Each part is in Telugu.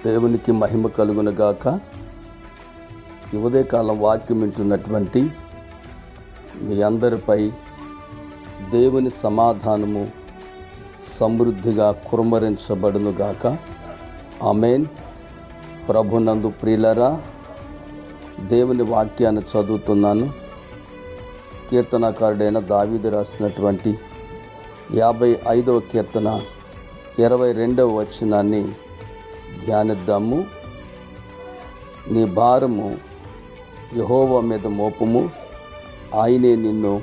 దేవునికి మహిమ కలుగునుగాక. ఈ ఉదయకాలం వాక్యం వింటున్నటువంటి మీ అందరిపై దేవుని సమాధానము సమృద్ధిగా కుమ్మరించబడునుగాక. ఆమేన్. ప్రభునందు ప్రియులరా, దేవుని వాక్యాన్ని చదువుతున్నాను. కీర్తనాకారుడైన దావీదు రాసినటువంటి 55వ కీర్తన 22వ వచనాన్ని ధ్యానిద్దాము. నీ భారము యెహోవా మీద మోపము, ఆయనే నిన్ను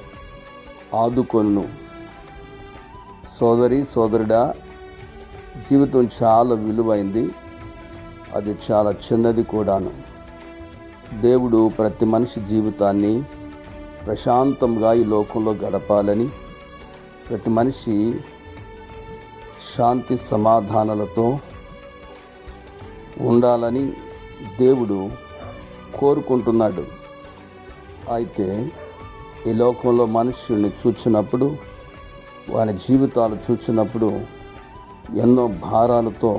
ఆదుకొను. సోదరుడా, జీవితం చాలా విలువైంది, అది చాలా చిన్నది కూడాను. దేవుడు ప్రతి మనిషి జీవితాన్ని ప్రశాంతంగా ఈ లోకంలో గడపాలని, ప్రతి మనిషి శాంతి సమాధానాలతో ఉండాలని దేవుడు కోరుకుంటున్నాడు. అయితే ఈ లోకంలో మనుషుల్ని చూచినప్పుడు, వారి జీవితాలు చూచినప్పుడు ఎన్నో భారాలతో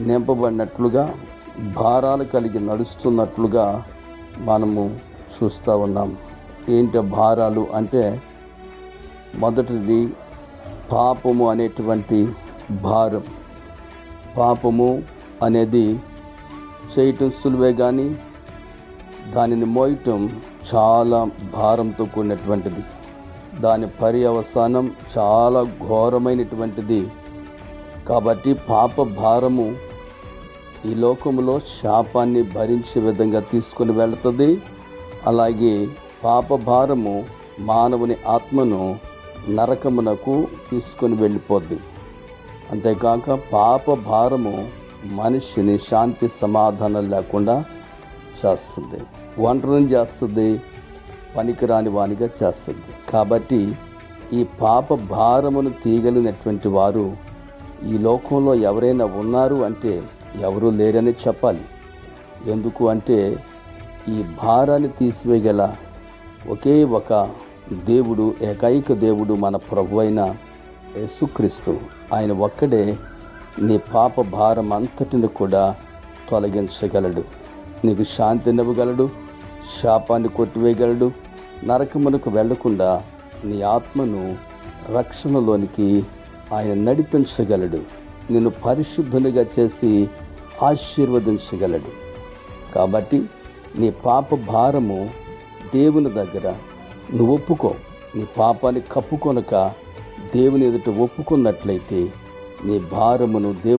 నింపబడినట్లుగా, భారాలు కలిగి నడుస్తున్నట్లుగా మనము చూస్తూ ఉన్నాం. ఏంటి భారాలు అంటే, మొదటిది పాపము అనేటువంటి భారం. పాపము అనేది చేయటం సులువే, కానీ దానిని మోయటం చాలా భారంతో కూడినటువంటిది. దాని పర్యవసానం చాలా ఘోరమైనటువంటిది. కాబట్టి పాప భారము ఈ లోకములో శాపాన్ని భరించే విధంగా తీసుకుని వెళుతుంది. అలాగే పాప భారము మానవుని ఆత్మను నరకమునకు తీసుకొని వెళ్ళిపోద్ది. అంతేకాక పాప భారము మనిషిని శాంతి సమాధానం లేకుండా చేస్తుంది, ఒంటరిని చేస్తుంది, పనికిరాని వానిగా చేస్తుంది. కాబట్టి ఈ పాప భారమును తీయగలిగినటువంటి వారు ఈ లోకంలో ఎవరైనా ఉన్నారు అంటే ఎవరూ లేరని చెప్పాలి. ఎందుకు అంటే, ఈ భారాన్ని తీసివేయగల ఒకే ఒక దేవుడు, ఏకైక దేవుడు మన ప్రభు అయిన యేసుక్రీస్తు. ఆయన ఒక్కడే నీ పాప భారం అంతటిని కూడా తొలగించగలడు. నీకు శాంతినివ్వగలడు, శాపాన్ని కొట్టివేయగలడు, నరకమునకు వెళ్లకుండా నీ ఆత్మను రక్షణలోనికి ఆయన నడిపించగలడు. నిన్ను పరిశుద్ధునిగా చేసి ఆశీర్వదించగలడు. కాబట్టి నీ పాప భారము దేవుని దగ్గర నువ్వు ఒప్పుకో. నీ పాపాన్ని కప్పుకొనక దేవుని ఎదుట ఒప్పుకున్నట్లయితే నీ భారమును